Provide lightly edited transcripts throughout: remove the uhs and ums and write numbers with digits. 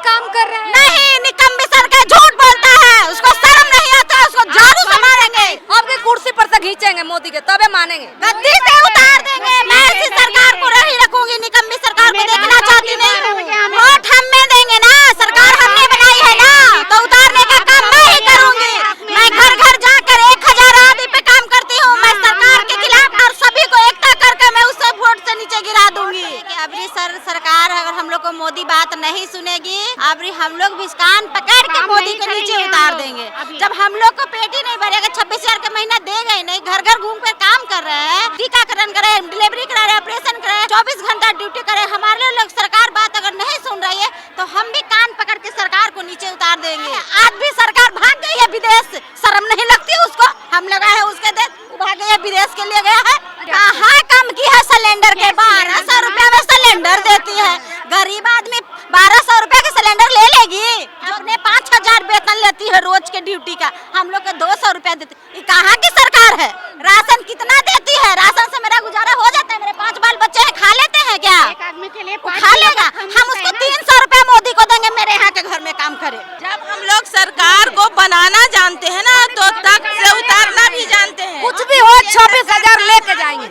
काम कर रहे हैं? नहीं, निकम्मी सरकार झूठ बोलता है, उसको शर्म नहीं आता, उसको झाड़ू से मारेंगे। आपकी कुर्सी पर से खींचेंगे मोदी के, तबे मानेंगे। गद्दी से उतार देंगे। मैं ऐसी सरकार को नहीं रखूंगी, निकम्मी सरकार को देखना चाहती नहीं हूँ। वोट हम में देंगे ना, सरकार हमने बनाई है ना, तो उतारने का काम मैं ही करूंगी। मैं घर घर जाकर 1000 आदमी पे काम करती हूँ। मैं सरकार के खिलाफ और सभी को एकता करके मैं उससे वोट से नीचे गिरा दूंगी। अबरी सरकार अगर हम लोग को मोदी बात नहीं सुनेगी, अबरी हम लोग भी कान पकड़ के मोदी को नीचे उतार देंगे। जब हम लोग को पेट ही नहीं भरेगा, 26,000 का महीना देगा ही नहीं, घर घर घूम कर काम कर रहे हैं, टीकाकरण करे, डिलीवरी करा रहे, ऑपरेशन करे, 24 घंटा ड्यूटी करे, हमारे लोग सरकार बात अगर नहीं सुन रही है तो हम भी कान पकड़ के सरकार को नीचे उतार देंगे। आज भी सरकार भाग गई है विदेश, शर्म नहीं लगती उसको? हम लगा है उसके देश, भाग गई है विदेश के लिए गया है। कहाँ कम की है सिलेंडर के? 1200 रुपया में सिलेंडर देती है। गरीब आदमी 1200 रुपया के सिलेंडर ले लेगी? अपने 5000 वेतन लेती है रोज के ड्यूटी का, हम लोग के 200 रुपया देती। ये कहाँ की सरकार है? राशन कितना देती है? राशन से मेरा गुजारा हो जाता है, मेरे 5 बाल बच्चे हैं, खा लेते हैं क्या? एक आदमी के लिए खा लेगा। हम उसको 300 रुपया मोदी को देंगे, मेरे यहाँ के घर में काम करे। जब हम लोग सरकार को बनाना जानते हैं ना, तो तख्त से उतारना भी जानते हैं। कुछ भी हो 26,000 लेके जाएंगे।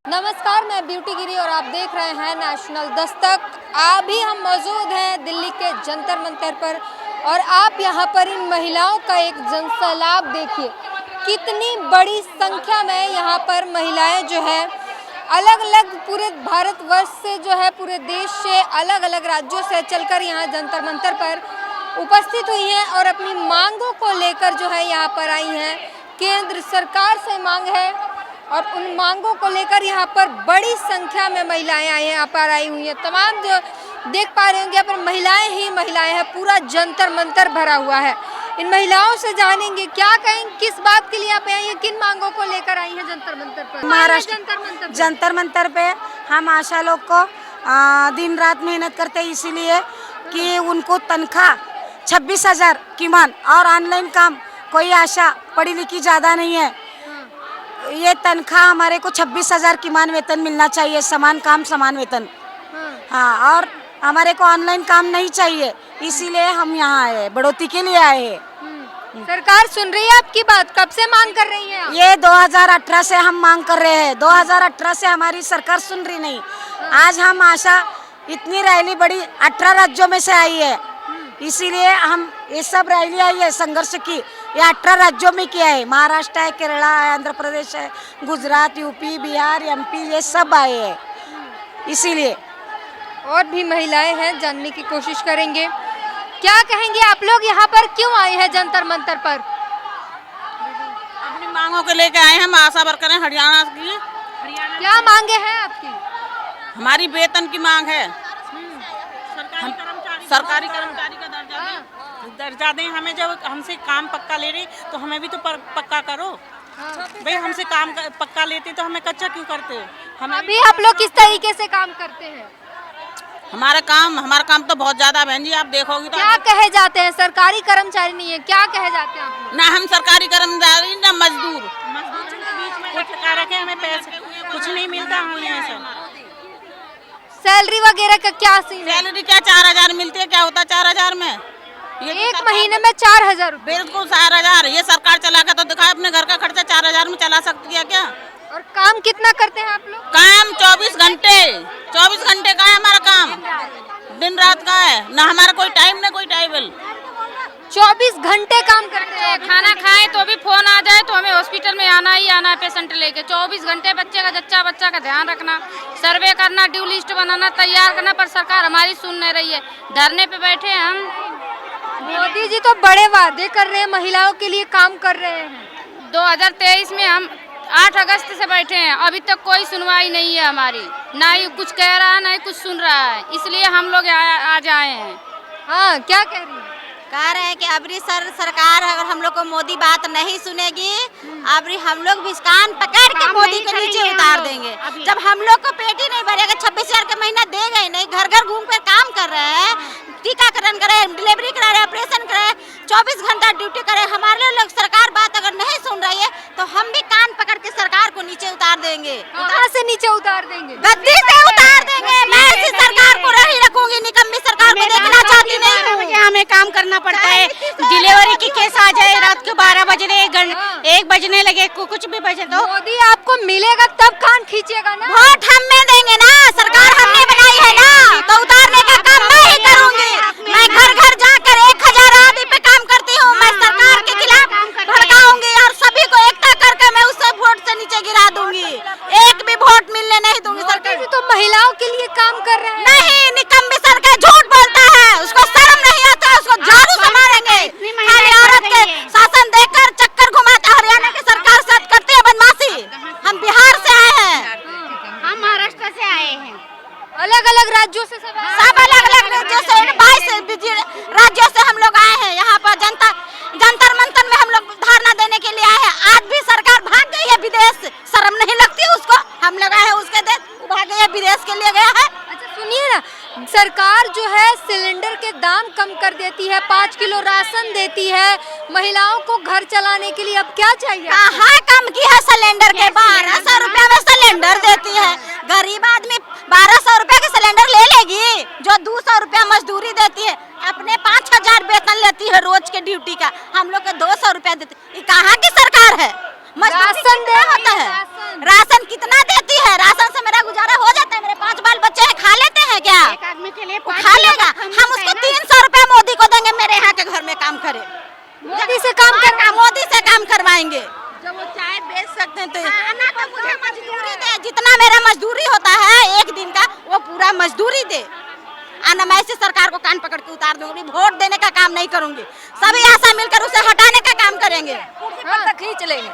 नमस्कार, मैं ब्यूटी गिरी और आप देख रहे हैं नेशनल दस्तक। अभी हम मौजूद हैं दिल्ली के जंतर मंतर पर और आप यहां पर इन महिलाओं का एक जनसैलाब देखिए। कितनी बड़ी संख्या में यहां पर महिलाएं जो है अलग अलग पूरे भारतवर्ष से जो है पूरे देश से अलग अलग राज्यों से चलकर यहाँ जंतर मंतर पर उपस्थित हुई हैं और अपनी मांगों को लेकर जो है यहाँ पर आई हैं। केंद्र सरकार से मांग है और उन मांगों को लेकर यहाँ पर बड़ी संख्या में महिलाएं आई हैं, यहाँ पर आई हुई हैं। तमाम जो देख पा रहे होंगे यहाँ पर महिलाएं ही महिलाएं हैं, पूरा जंतर मंतर भरा हुआ है। इन महिलाओं से जानेंगे क्या कहेंगे, किस बात के लिए आप आई हैं, किन मांगों को लेकर आई हैं जंतर मंतर पर। महाराष्ट्र जंतर मंतर पे हम आशा लोग को दिन रात मेहनत करते हैं, इसीलिए कि उनको तनख्वाह 26,000 किमान और ऑनलाइन काम। कोई आशा पढ़ी लिखी ज़्यादा नहीं है, ये तनख्वाह हमारे को 26,000 किमान वेतन मिलना चाहिए, समान काम समान वेतन। हाँ, और हमारे को ऑनलाइन काम नहीं चाहिए, इसीलिए हम यहाँ आए हैं, बढ़ोतरी के लिए आए हैं। सरकार सुन रही है आपकी बात? कब से मांग कर रही है? ये 2018 से हम मांग कर रहे हैं, 2018 से हमारी सरकार सुन रही नहीं। आज हम आशा इतनी रैली बड़ी 18 राज्यों में से आई है, इसीलिए हम ये सब रैली आई है संघर्ष की, ये 18 राज्यों में किया है। महाराष्ट्र है, केरला है, आंध्र प्रदेश है, गुजरात, यूपी, बिहार, एमपी, ये सब आए हैं। इसीलिए और भी महिलाएं हैं, जानने की कोशिश करेंगे। क्या कहेंगे आप लोग यहाँ पर क्यों आए हैं जंतर मंतर पर? अपनी मांगों को लेकर आए हैं। हम आशा वर्कर हैं हरियाणा की। क्या मांगे हैं आपकी? हमारी वेतन की मांग है, सरकारी कर्मचारी का दर्जा दें हमें। जब हमसे काम पक्का ले रही तो हमें भी तो पक्का करो भाई। हमसे काम पक्का लेते तो हमें कच्चा क्यों करते? हमें अभी आप लोग किस तरीके से काम करते हैं? हमारा काम तो बहुत ज्यादा बहन जी, आप देखोगे तो। क्या कहे जाते हैं? सरकारी कर्मचारी नहीं है, क्या कहे जाते हैं आप लोग? ना हम सरकारी कर्मचारी ना मजदूर कुछ कारक है, हमें पैसे कुछ नहीं मिलता। सैलरी वगैरह का क्या सीन है? सैलरी क्या 4,000 मिलती है? क्या होता है 4,000 में? ये एक महीने में 4,000 रुपये? बिल्कुल 4,000। ये सरकार चला के तो दिखाए, अपने घर का खर्चा 4,000 में चला सकती है क्या? और काम कितना करते हैं आप लोग? काम 24 घंटे का है हमारा काम, दिन रात का है ना। हमारा कोई टाइम ना कोई टेबल। 24 घंटे काम करते हैं। खाना खाएं तो भी फोन आ जाए तो हमें हॉस्पिटल में आना ही आना है पेशेंट लेके। 24 घंटे बच्चे का बच्चा का ध्यान रखना, सर्वे करना, ड्यू लिस्ट बनाना, तैयार करना, पर सरकार हमारी सुन नहीं रही है। धरने पे बैठे हैं हम। मोदी जी तो बड़े वादे कर रहे हैं, महिलाओं के लिए काम कर रहे हैं। 2023 में हम 8 अगस्त से बैठे हैं, अभी तक कोई सुनवाई नहीं है हमारी, ना ही कुछ कह रहा है ना ही कुछ सुन रहा है, इसलिए हम लोग आज आए हैं। हाँ, क्या कह रही है? कह रहे हैं कि अबरी सरकार अगर हम लोग को मोदी बात नहीं सुनेगी, अबरी हम लोग भी कान पकड़ के मोदी को नीचे उतार देंगे। जब हम लोग को पेट ही नहीं भरेगा, 26,000 का महीना देगा ही नहीं, घर घर घूम कर काम कर रहे हैं, टीकाकरण करे, डिलीवरी करा रहे, ऑपरेशन करे, 24 घंटा ड्यूटी करे, हमारे लोग सरकार बात अगर नहीं सुन रही है तो हम भी कान पकड़ के सरकार को नीचे उतार देंगे। कहाँ से नीचे उतार देंगे? गद्दी से उतार देंगे। मैं ऐसी सरकार मिलेगा तब कान खींचेगा ना। वोट हमें देंगे ना, सरकार हमने बनाई है ना, तो उतारने का काम मैं ही करूंगी। मैं घर घर जाकर 1000 आदमी पे काम करती हूँ। मैं सरकार के खिलाफ भड़काऊंगी और सभी को एकता करके मैं उससे वोट से नीचे गिरा दूंगी। एक भी वोट मिलने नहीं दूंगी। सरकार तो महिलाओं के लिए काम कर रहे हैं। नहीं, निकम्मी सरकार झूठ बोलता है, उसको शर्म नहीं आता, उसको झाड़ू से मारेंगे। खाली औरत के शासन देकर चक्कर घुमाता। हरियाणा की सरकार साथ करती है बदमाशी। हम बिहार से आए हैं, हम महाराष्ट्र से आए हैं। अलग अलग राज्यों से सब अलग अलग राज्यों से 22 राज्यों से हम लोग आए हैं। यहाँ पर जंतर मंतर में हम लोग धरना देने के लिए आए हैं। आज भी सरकार भाग गई है विदेश, शर्म नहीं लगती उसको। हम लोग आए हैं उसके देश, भाग गई है विदेश के लिए गया है। अच्छा सुनिए ना, सरकार जो है सिलेंडर के दाम कम कर देती है, 5 किलो राशन देती है महिलाओं को घर चलाने के लिए। अब क्या चाहिए? कहाँ कम की है सिलेंडर के? 1200 रुपया में सिलेंडर देती है। गरीब आदमी 1200 रुपया के सिलेंडर ले लेगी जो 200 रुपया मजदूरी देती है। अपने 5000 वेतन लेती है रोज के ड्यूटी का, हम लोग को 200 रुपया देती है। कहाँ की सरकार है? राशन दे होता है, राशन कितना देती है? राशन से मेरा गुजारा हो जाता है। मेरे 5 बाल बच्चे हैं, खा लेते हैं क्या? एक आदमी के लिए खा लेगा। हम उसको 300 रुपया मोदी को देंगे, मेरे यहाँ के घर में काम करे। मोदी से काम करना, मोदी से काम करवाएंगे। जब वो चाय बेच सकते हैं तो खाना तो मुझे मजदूरी दे, जितना मेरा मजदूरी होता है एक दिन का वो पूरा मजदूरी दे। आना मैं ऐसे सरकार को कान पकड़ के उतार दूंगी। वोट देने का काम नहीं करूंगी, सभी आशा मिलकर उसे हटाने का काम करेंगे। कुर्सी पर तक खींच लेंगे,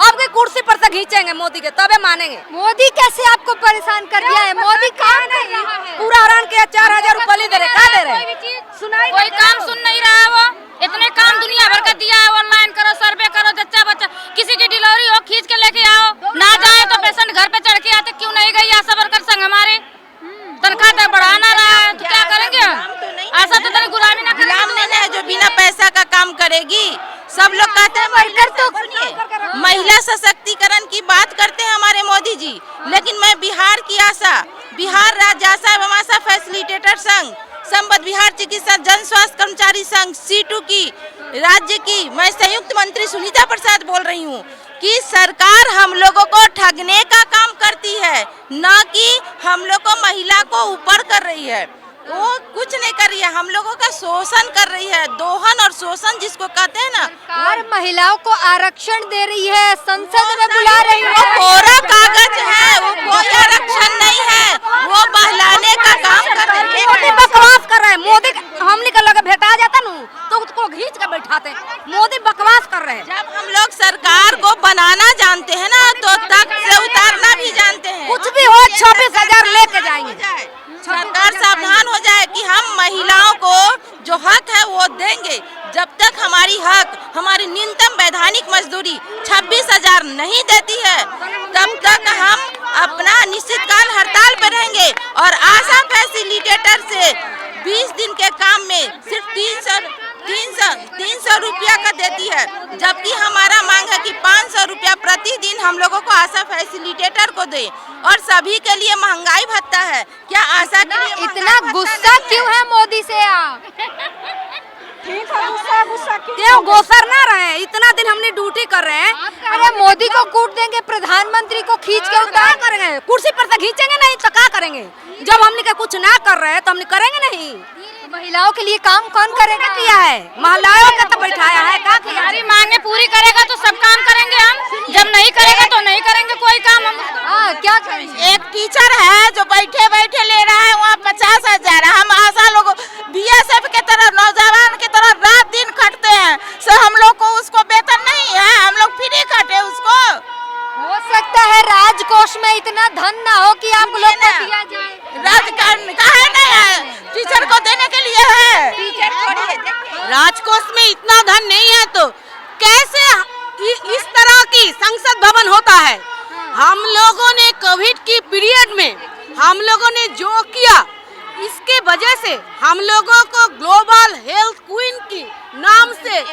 आपके कुर्सी पर तक खींचेंगे मोदी के, तबे मानेंगे। मोदी कैसे आपको परेशान कर दिया है? मोदी काम कर रहा है। पूरा हरान के 4000 रुपये दे रहे, क्या दे रहे? सुनाई कोई काम सुन नहीं रहा है। वो इतने काम दुनिया भर का दिया है, ऑनलाइन करो, सर्वे करो, जच्चा बच्चा किसी की डिलीवरी हो खींच के लेके आओ, ना जाए तो पेशेंट घर पे चढ़ के आते। क्यों नहीं गई आशा वर्कर संग हमारे? तनख्वाह तक बढ़ाना रहा है तो क्या करेंगे हम? ऐसा तो तनी गुलामी ना गुलाम नहीं है जो बिना पैसा का काम करेगी। सब लोग कहते हैं महिला सशक्तिकरण की बात करते हैं हमारे मोदी जी, लेकिन मैं बिहार की आशा, बिहार राज्य आशा एवं आशा फैसिलिटेटर संघ, संबद्ध बिहार चिकित्सा जन स्वास्थ्य कर्मचारी संघ C2 की राज्य की मैं संयुक्त मंत्री सुनीता प्रसाद बोल रही हूँ कि सरकार हम लोगों को ठगने का काम करती है, न कि हम लोग को महिला को ऊपर कर रही है। वो कुछ नहीं कर रही है, हम लोगों का शोषण कर रही है। दोहन और शोषण जिसको कहते हैं ना, सरकार महिलाओं को आरक्षण दे रही है, संसद में बुला रही वो है। कोरा कागज है, वो कोई आरक्षण नहीं है, वो बहलाने का काम कर रही है। मोदी बकवास कर रहे हैं। मोदी हम निकल लगा भेटा जाता ना तो उसको खींच कर बैठाते। मोदी बकवास कर रहे हैं। जब हम लोग सरकार को बनाना जानते हैं ना तो तख्त से उतारना भी जानते हैं। कुछ भी हो 26,000 लेके जाएंगे। सरकार सावधान हो जाए कि हम महिलाओं को जो हक है वो देंगे। जब तक हमारी हक, हमारी न्यूनतम वैधानिक मजदूरी 26,000 नहीं देती है, तब तक हम अपना निश्चितकाल हड़ताल पर रहेंगे। और आशा फैसिलिटेटर से 20 दिन के काम में सिर्फ 300 रुपया का देती है, जबकि हमारा मांग है कि 500 रुपया प्रतिदिन हम लोगों को आशा फैसिलिटेटर को दे। और सभी के लिए महंगाई भत्ता है। क्या आशा के लिए इतना गुस्सा क्यों है मोदी से आप? क्यों गोसर ना रहे? इतना दिन हमने ड्यूटी कर रहे हैं। अरे मोदी को कूट देंगे, प्रधानमंत्री को खींच के उतार करेंगे, कुर्सी पर से खींचेंगे नहीं तो क्या करेंगे? जब हमने कुछ ना कर रहे हैं तो हमने करेंगे नहीं। महिलाओं के लिए काम कौन करेगा? किया है महिलाओं का तो बैठाया है। क्या किया? हमारी मांगे पूरी करेगा तो सब काम करेंगे हम, जब नहीं करेगा तो नहीं करेंगे कोई काम हम। हाँ क्या करेंगे? एक टीचर है जो बैठे बैठे ले रहा है वहाँ 50,000। हम आशा लोग BSF के तरह नौजवान के तरह रात दिन खटते हैं, सो हम लोग को उसको वेतन नहीं है, हम लोग फ्री खटे उसको। हो सकता है राजकोष में इतना धन ना हो कि आप लोग को दिया जाए। राजकारण कहा नहीं है, टीचर को देने के लिए है। राजकोष में इतना धन नहीं है तो कैसे इस तरह की संसद भवन होता है? हम लोगों ने कोविड की पीरियड में हम लोगों ने जो किया, इसके वजह से हम लोगों को ग्लोबल हेल्थ क्वीन की नाम से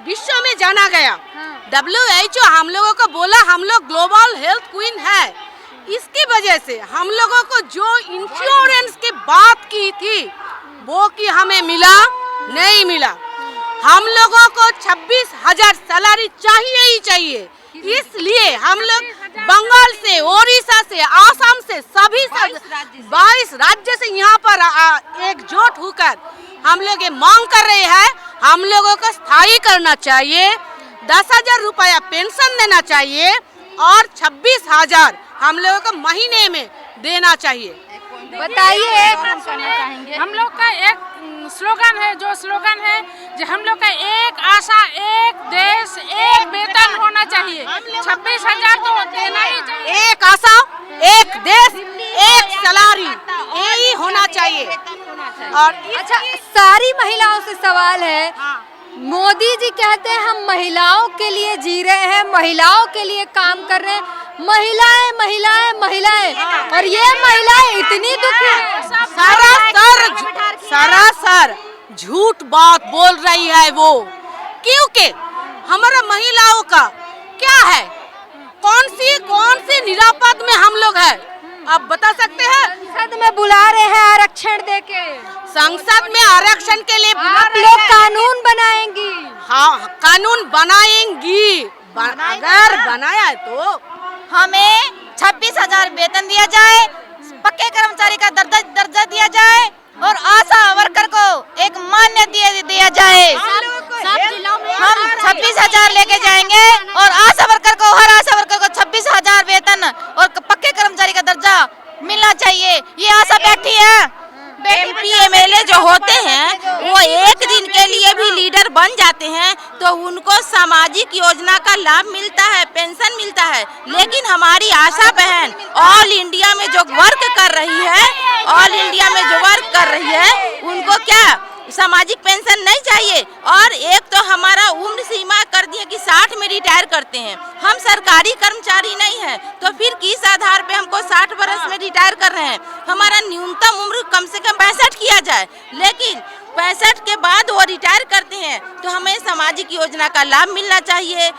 विश्व में जाना गया। WHO हम लोगों को बोला हम लोग ग्लोबल हेल्थ क्वीन है। इसकी वजह से हम लोगों को जो इंश्योरेंस की बात की थी वो कि हमें मिला नहीं मिला। हम लोगों को 26,000 सैलरी चाहिए ही चाहिए। इसलिए हम लोग बंगाल से, ओडिशा से, आसाम से, सभी 22 राज्य से यहाँ पर एकजुट होकर हम लोग ये मांग कर रहे हैं। हम लोगों को स्थायी करना चाहिए, 10,000 रुपया पेंशन देना चाहिए और 26,000 हम लोगों को महीने में देना चाहिए। बताइए। हम लोग का एक स्लोगन है, जो स्लोगन है जो हम लोग का एक आशा, एक देश, एक वेतन होना चाहिए। 26,000 तो देना ही चाहिए। एक आशा, एक देश, एक सैलरी, यही होना चाहिए। और अच्छा, सारी महिलाओं से सवाल है, मोदी जी कहते हैं हम महिलाओं के लिए जी रहे हैं, महिलाओं के लिए काम कर रहे हैं, महिलाएं महिलाएं महिलाएं, और ये महिलाएं इतनी दुखी हैं। सरासर झूठ बात बोल रही है वो, क्योंकि हमारा महिलाओं का क्या है, कौन सी निरापद में हम लोग है, आप बता सकते हैं? संसद में बुला रहे हैं आरक्षण देके, संसद में आरक्षण के लिए आप लोग कानून बनाएंगी। हाँ, कानून बनाएंगी, अगर बनाया तो हमें 26,000 वेतन दिया जाए, पक्के कर्मचारी का दर्जा दिया जाए और आशा वर्कर को एक मान्यता दिया जाए। हम 26,000 लेके जाएंगे और आशा वर्कर को, हर आशा वर्कर को 26,000 वेतन और पक्के कर्मचारी का दर्जा मिलना चाहिए। ये आशा बैठी है। एमपी एमएलए जो होते हैं वो एक दिन के लिए भी लीडर बन जाते हैं तो उनको सामाजिक योजना का लाभ मिलता है, पेंशन मिलता है, लेकिन हमारी आशा बहन ऑल इंडिया में जो वर्क कर रही है उनको क्या सामाजिक पेंशन नहीं चाहिए। और एक तो हमारा उम्र सीमा कर दिया कि 60 में रिटायर करते हैं। हम सरकारी कर्मचारी नहीं हैं तो फिर किस आधार पे हमको 60 वर्ष में रिटायर कर रहे हैं। हमारा न्यूनतम उम्र कम से कम 65 किया जाए, लेकिन 65 के बाद वो रिटायर करते हैं तो हमें सामाजिक योजना का लाभ मिलना चाहिए,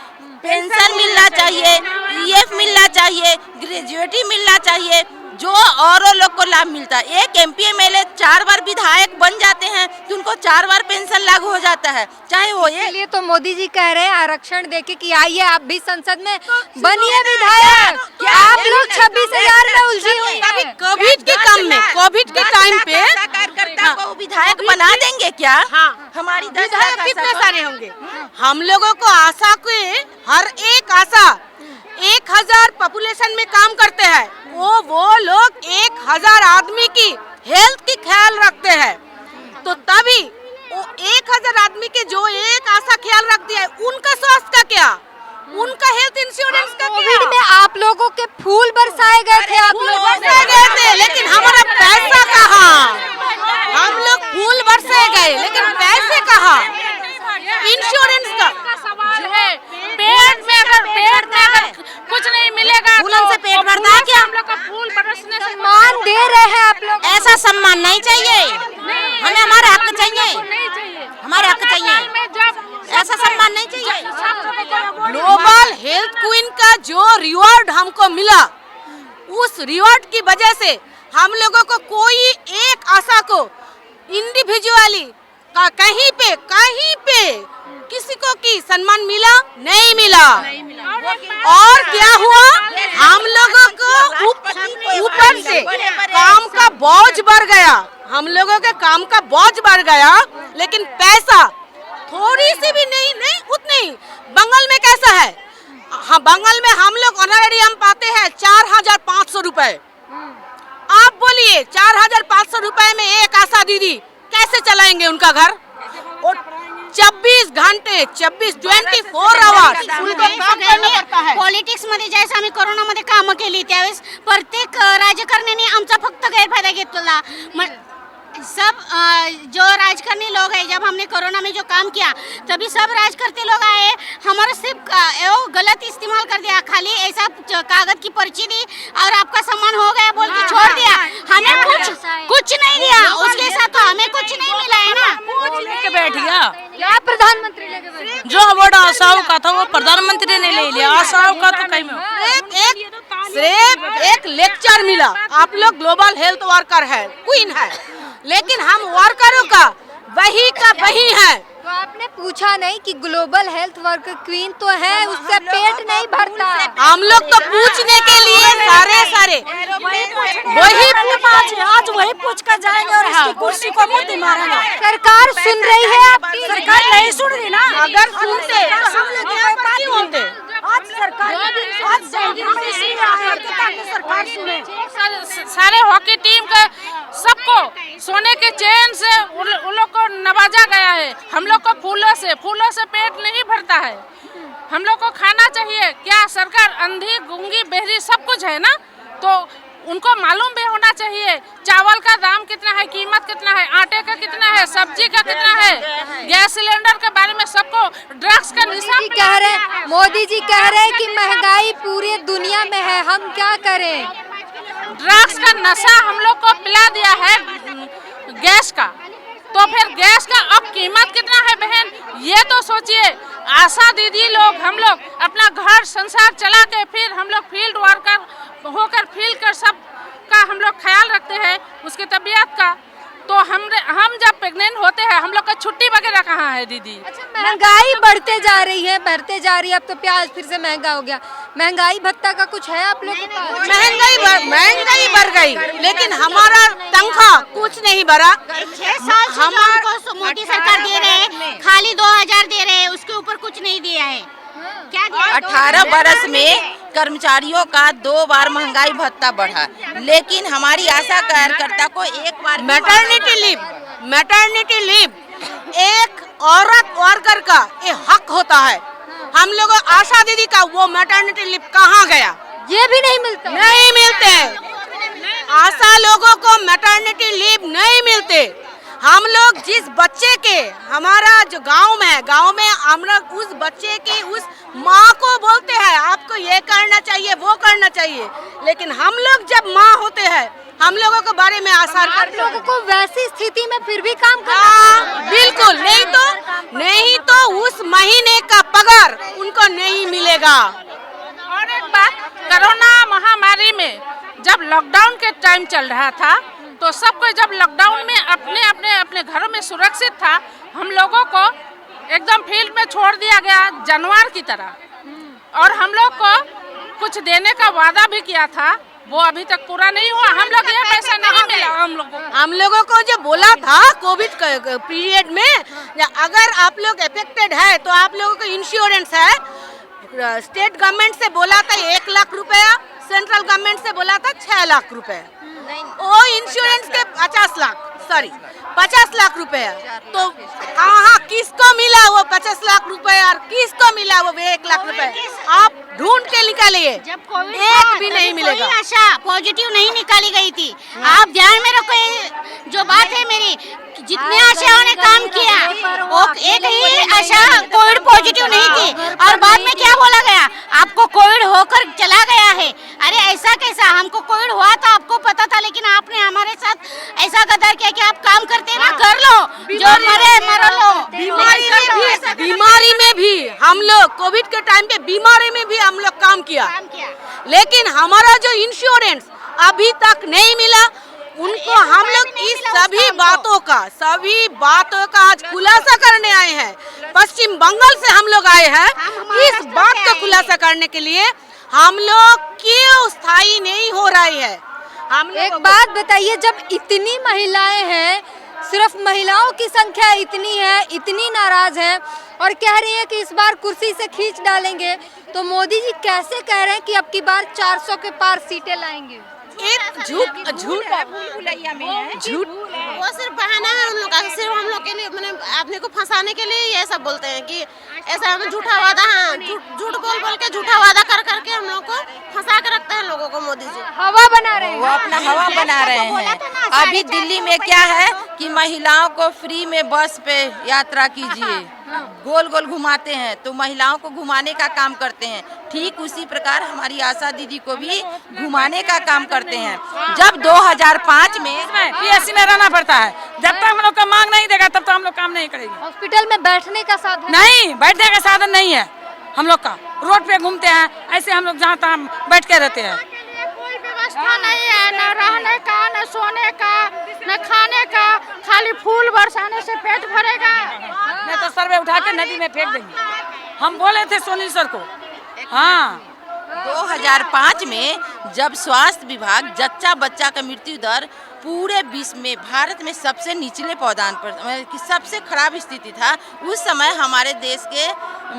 पेंशन मिलना चाहिए, ईएफ मिलना चाहिए, ग्रेजुएटी मिलना चाहिए, जो औरों लोग को लाभ मिलता है। एक एमपी एमएलए 4 बार विधायक बन जाते हैं तो उनको 4 बार पेंशन लागू हो जाता है, चाहे वो ये। इसलिए तो मोदी जी कह रहे हैं आरक्षण देके कि आइए आप भी संसद में बनिए विधायक। आप लोग 26,000 में उलझी हुई हैं। कोविड के टाइम पे कार्यकर्ता को विधायक बना देंगे क्या? हाँ, हमारी विधायक कितने सारे होंगे? हम लोगों को आशा के हर एक आशा 1,000 पॉपुलेशन में काम करते हैं, वो लोग 1,000 आदमी की हेल्थ की ख्याल रखते हैं। तो तभी वो 1,000 आदमी के जो एक आशा ख्याल रखती है, उनका स्वास्थ्य का क्या, उनका हेल्थ इंश्योरेंस का क्या? कोविड में आप लोगों के फूल बरसाए गए थे, आप लोग बरसाए गए थे, लेकिन हमारा पैसा कहाँ? हम लोग फूल बरसाए गए लेकिन पैसे कहाँ? इंश्योरेंस का सवाल है। पेट में अगर कुछ नहीं मिलेगा फूलन से पेट भरता है क्या? हम लोग का फूल बरसने से सम्मान दे रहे हैं आप लोग। ऐसा सम्मान नहीं चाहिए, हमें हमारा हक चाहिए, नहीं चाहिए, हमारा हक चाहिए, में जब ऐसा सम्मान नहीं चाहिए। ग्लोबल हेल्थ क्वीन का जो रिवॉर्ड हमको मिला, उस रिवॉर्ड की वजह से हम लोगों को कोई एक आशा को इंडिविजुअली का कहीं पे किसी को की सम्मान मिला नहीं मिला। और क्या हुआ, हम लोगों को ऊपर से काम का बोझ बढ़ गया, हम लोगों के काम का बोझ बढ़ गया, लेकिन पैसा थोड़ी सी भी नहीं उतनी। बंगाल में कैसा है? हाँ, बंगाल में हम लोग ऑनरेडी हम पाते हैं 4,500 रुपए। आप बोलिए 4,500 रुपए में एक आशा दीदी कैसे चलाएंगे उनका घर? और 24 घंटे 24 आवर्स उनको काम करना पडता है। पॉलिटिक्स मध्ये ज्यावेळेस आम्ही कोरोनामध्ये काम केली त्यावेळेस प्रत्येक राजकारण्याने आमचा फक्त गैरफायदा घेतला। सब जो राजकारणी लोग हैं, जब हमने कोरोना में जो काम किया तभी सब राजकर्ते लोग आए, हमारा सिर्फ गलत इस्तेमाल कर दिया, खाली ऐसा कागज की पर्ची दी और आपका सम्मान हो गया बोल के छोड़ दिया। हमें कुछ नहीं दिया, उसके साथ तो हमें कुछ नहीं मिला है ना। लेके बैठ गया, क्या प्रधानमंत्री लेके बैठे? जो अवार्ड आशाओं का था वो प्रधानमंत्री ने ले लिया, आशाओं का तो कहीं में सिर्फ एक लेक्चर मिला। आप लोग ग्लोबल हेल्थ वर्कर है, क्वीन है, लेकिन हम वर्करों का वही का वही है। तो आपने पूछा नहीं कि ग्लोबल हेल्थ वर्कर क्वीन तो है, उससे पेट नहीं भरता। हम लोग तो पूछने के लिए सारे वही आज वही पूछ कर जाएंगे और इसकी कुर्सी को मुद्दे मारेंगे। सरकार सुन रही है आपकी? सरकार नहीं सुन रही ना। अगर सुनते आज सरकार आज इसलिए आए कि ताकि सरकार सुने। सारे हॉकी टीम के सबको सोने के चेन से उन लोग को नवाजा गया है। हम लोग को फूलों से पेट नहीं भरता है। हम लोग को खाना चाहिए। क्या सरकार अंधी गूंगी बहरी सब कुछ है ना, तो उनको मालूम भी होना चाहिए चावल का दाम कितना है, कीमत कितना है, आटे का कितना है, सब्जी का कितना है, गैस सिलेंडर के बारे में सबको, ड्रग्स का निशा कह रहे मोदी जी कह रहे हैं कि महंगाई पूरी दुनिया में है, हम क्या करें? ड्रग्स का नशा हम लोग को पिला दिया है गैस का, तो फिर गैस का अब कीमत कितना है बहन, ये तो सोचिए। आशा दीदी लोग हम लोग अपना घर संसार चला के फिर हम लोग फील्ड वर्कर होकर फील्ड कर सब का हम लोग ख्याल रखते हैं उसकी तबीयत का। तो हम जब प्रेग्नेंट होते हैं हम लोग का छुट्टी वगैरह कहाँ है दीदी? अच्छा, महंगाई बढ़ते जा रही है। अब तो प्याज फिर से महंगा हो गया। महंगाई भत्ता का कुछ है आप लोग के पास? महंगाई बढ़ गई, लेकिन हमारा तनख्वाह कुछ नहीं बढ़ा। 6 साल से हमको मोदी सरकार दे रहे हैं, खाली 2000 दे रहे हैं, उसके ऊपर कुछ नहीं दिया है। क्या दिया? 18 बरस में कर्मचारियों का 2 बार महंगाई भत्ता बढ़ा, लेकिन हमारी आशा कार्यकर्ता को एक बार मैटरनिटी लीव एक औरत वर्कर का ये हक होता है। हम लोग आशा दीदी का वो मैटरनिटी लीव कहाँ गया? ये भी नहीं मिलता। नहीं मिलते। आशा लोगों को मैटरनिटी लीव नहीं मिलते। हम लोग जिस बच्चे के हमारा जो गांव में हम लोग उस बच्चे की उस माँ को बोलते हैं आपको ये करना चाहिए वो करना चाहिए, लेकिन हम लोग जब माँ होते हैं हम लोगों के बारे में आसार आप लोगों को वैसी स्थिति में फिर भी काम करना बिल्कुल नहीं तो उस महीने का पगार उनको नहीं मिलेगा। और एक बात, कोरोना महामारी में जब लॉकडाउन के टाइम चल रहा था तो सब कोई जब लॉकडाउन में अपने घरों में सुरक्षित था, हम लोगों को एकदम फील्ड में छोड़ दिया गया जानवर की तरह, और हम लोग को कुछ देने का वादा भी किया था, वो अभी तक पूरा नहीं हुआ। हम लोग ये पैसा नहीं मिला हम लोगों को जो बोला था कोविड पीरियड में, अगर आप लोग अफेक्टेड है तो आप लोगों को इंश्योरेंस है। स्टेट गवर्नमेंट से बोला था 1 लाख रुपया, सेंट्रल गवर्नमेंट से बोला था 6 लाख रुपए। वो इंश्योरेंस के 50 लाख रुपए। तो हाँ किसको मिला वो 50 लाख रुपए और किसको मिला वो 1 लाख रुपए? आप ढूंढ के निकालिए, जब कोविड एक भी नहीं मिलेगा। कोई आशा पॉजिटिव नहीं निकाली गई थी। आप ध्यान में रखो, जो बात है मेरी, जितने आशाओं ने काम किया वो एक ही आशा कोविड पॉजिटिव नहीं थी, और बाद में क्या बोला गया, आपको कोविड होकर चला गया है। अरे ऐसा कैसा, हमको कोविड हुआ था आपको पता था, लेकिन आपने हमारे साथ ऐसा गद्दार किया कि आप काम करते ना कर लो, जो मरे मर लो। बीमारी में भी हम लोग कोविड के टाइम पे बीमारी में भी हम लोग काम किया, लेकिन हमारा जो इंश्योरेंस अभी तक नहीं मिला उनको। हम लोग इस सभी बातों का आज खुलासा करने आए हैं। पश्चिम बंगाल से हम लोग आए हैं इस बात का खुलासा करने के लिए। हम लोग क्यों स्थायी नहीं हो रही है? एक बात बताइए, जब इतनी महिलाएं हैं, सिर्फ महिलाओं की संख्या इतनी है, इतनी नाराज हैं और कह रही है कि इस बार कुर्सी से खींच डालेंगे, तो मोदी जी कैसे कह रहे हैं कि अब की बार 400 के पार सीटें लाएंगे? एक झूठ वो सिर्फ बहाना है उन लोग का, सिर्फ हम लोग के लिए, मैंने अपने को फंसाने के लिए ये सब बोलते हैं कि ऐसा हमें झूठा वादा, झूठ बोल के झूठा वादा कर करके हम लोग को फंसा के रखते हैं लोगों को। मोदी जी हवा बना रहे हैं, वो अपना हवा बना रहे हैं। अभी दिल्ली में क्या है कि महिलाओं को फ्री में बस पे यात्रा कीजिए, गोल गोल घुमाते हैं, तो महिलाओं को घुमाने का काम करते हैं। ठीक उसी प्रकार हमारी आशा दीदी को भी घुमाने का काम करते हैं। जब 2005 में पीएससी में रहना पड़ता है, जब तक हम लोग का मांग नहीं देगा तब तक हम लोग काम नहीं करेंगे। हॉस्पिटल में बैठने का साधन नहीं, बैठने का साधन नहीं है हम लोग का। रोड पे घूमते हैं, ऐसे हम लोग जहाँ तहाँ बैठ के रहते हैं। कोई व्यवस्था नहीं है, न रहने का, न सोने का, न खाने का, खाली फूल बरसाने से पेट भरेगा। नहीं तो सर्वे उठा के नदी में फेंक देंगे। हम बोले थे सुनील सर को। हाँ 2005 में जब स्वास्थ्य विभाग जच्चा बच्चा का मृत्यु दर पूरे विश्व में, भारत में सबसे निचले पायदान पर, कि सबसे खराब स्थिति था, उस समय हमारे देश के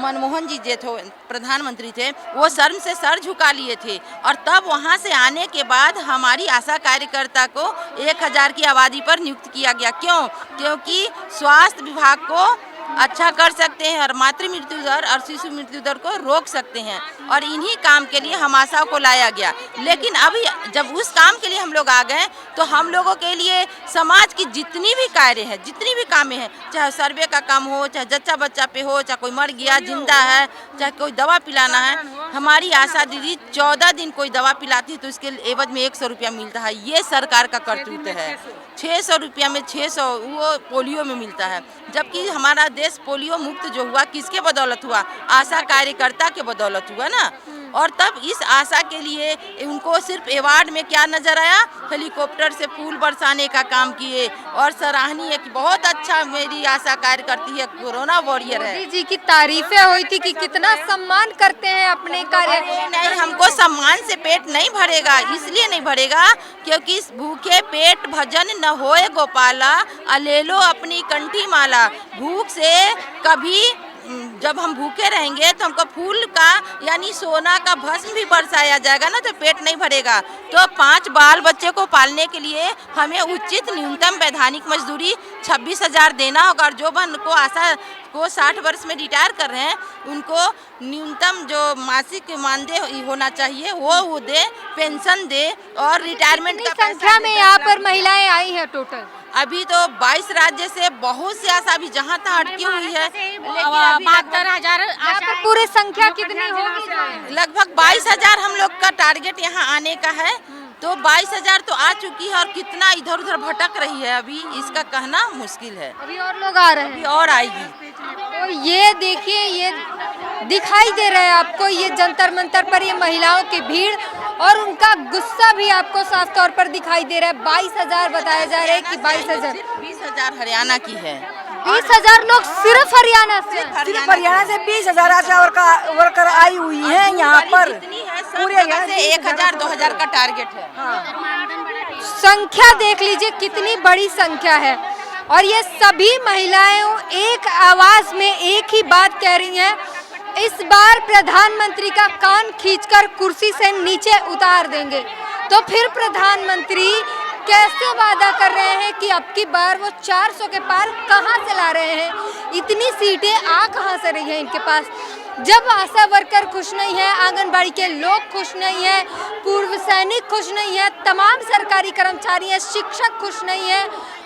मनमोहन जी जो थे प्रधानमंत्री थे, वो शर्म से सर झुका लिए थे। और तब वहाँ से आने के बाद हमारी आशा कार्यकर्ता को 1000 की आबादी पर नियुक्त किया गया। क्यों? क्योंकि स्वास्थ्य विभाग को अच्छा कर सकते हैं और मातृ मृत्यु दर और शिशु मृत्यु दर को रोक सकते हैं, और इन्हीं काम के लिए हम आशा को लाया गया। लेकिन अभी जब उस काम के लिए हम लोग आ गए तो हम लोगों के लिए समाज की जितनी भी कार्य हैं, जितनी भी कामें हैं, चाहे सर्वे का काम हो, चाहे जच्चा बच्चा पे हो, चाहे कोई मर गया जिंदा है, चाहे कोई दवा पिलाना है, हमारी आशा दीदी 14 दिन कोई दवा पिलाती है तो उसके एवज में 100 रुपया मिलता है। ये सरकार का कर्तव्य है। 600 रुपया में 600 वो पोलियो में मिलता है, जबकि हमारा देश पोलियो मुक्त जो हुआ किसके बदौलत हुआ? आशा कार्यकर्ता के बदौलत हुआ ना। और तब इस आशा के लिए उनको सिर्फ अवार्ड में क्या नजर आया? हेलीकॉप्टर से फूल बरसाने का काम किए, और सराहनीय कि बहुत अच्छा मेरी आशा कार्यकर्ती है, कोरोना वॉरियर है। मोदी जी की तारीफें हुई थी कि कितना सम्मान करते हैं अपने कार्य। नहीं, हमको सम्मान से पेट नहीं भरेगा, इसलिए नहीं भरेगा क्योंकि भूखे पेट भजन न होए गोपाला, अलेलो अपनी कंठी माला। भूख से कभी जब हम भूखे रहेंगे तो हमको फूल का यानी सोना का भस्म भी बरसाया जाएगा ना, तो पेट नहीं भरेगा। तो 5 बाल बच्चे को पालने के लिए हमें उचित न्यूनतम वैधानिक मजदूरी 26,000 देना होगा। और जो बहन को आशा को 60 वर्ष में रिटायर कर रहे हैं उनको न्यूनतम जो मासिक मानदेय होना चाहिए वो दे, पेंशन दे, और रिटायरमेंट का संख्या में यहाँ पर महिलाएं आई हैं टोटल? अभी तो 22 राज्य से बहुत सी आशा अभी जहाँ तहाँ अटकी हुई है। 72,000 यहाँ पर पूरी संख्या कितनी होगी? लगभग 22,000 हम लोग का टारगेट यहाँ आने का है। तो 22,000 तो आ चुकी है, और कितना इधर उधर भटक रही है अभी इसका कहना मुश्किल है। अभी और लोग आ रहे हैं, अभी और आएगी। तो ये देखिए, ये दिखाई दे रहा है आपको, ये जंतर मंतर पर ये महिलाओं की भीड़ और उनका गुस्सा भी आपको साफ तौर पर दिखाई दे रहा है। 22,000 बताया जा रहा है कि 22,000 20,000 हरियाणा की है। 20,000 लोग सिर्फ हरियाणा से? सिर्फ हरियाणा से 20,000 आशा वर्कर आई हुई हैं यहाँ पर। पूरे हरियाणा से 1,000-2,000 का टारगेट है। संख्या देख लीजिए कितनी बड़ी संख्या है, और ये सभी महिलाएं एक आवाज में एक ही बात कह रही हैं, इस बार प्रधानमंत्री का कान खींचकर कुर्सी से नीचे उतार देंगे। तो फिर प्रधानमंत्री कैसे वादा कर रहे हैं कि अब की बार वो 400 के पार कहां से ला रहे हैं? इतनी सीटें आ कहां से रही हैं इनके पास? जब आशा वर्कर खुश नहीं है, आंगनबाड़ी के लोग खुश नहीं है, पूर्व सैनिक खुश नहीं है, तमाम सरकारी कर्मचारी हैं, शिक्षक खुश नहीं है,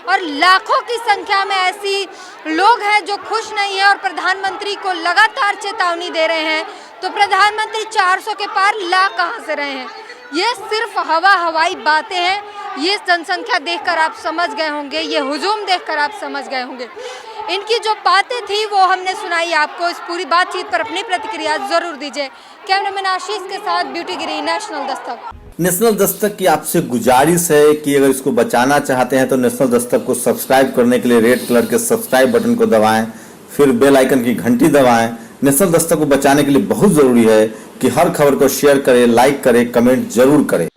और लाखों की संख्या में ऐसी लोग हैं जो खुश नहीं है और प्रधानमंत्री को लगातार चेतावनी दे रहे हैं, तो प्रधानमंत्री 400 के पार ला कहां से रहे हैं? ये सिर्फ हवाई बातें हैं। ये जनसंख्या देखकर आप समझ गए होंगे, ये हुजूम देखकर आप समझ गए होंगे। इनकी जो बातें थी वो हमने सुनाई आपको। इस पूरी बातचीत पर अपनी प्रतिक्रिया जरूर दीजिए। कैमरामैन आशीष के साथ ब्यूटी गिरी, नेशनल दस्तक। नेशनल दस्तक की आपसे गुजारिश है कि अगर इसको बचाना चाहते हैं तो नेशनल दस्तक को सब्सक्राइब करने के लिए रेड कलर के सब्सक्राइब बटन को दबाएं, फिर बेल आइकन की घंटी दबाएं। नेशनल दस्तक को बचाने के लिए बहुत जरूरी है कि हर खबर को शेयर करें, लाइक करें, कमेंट जरूर करें।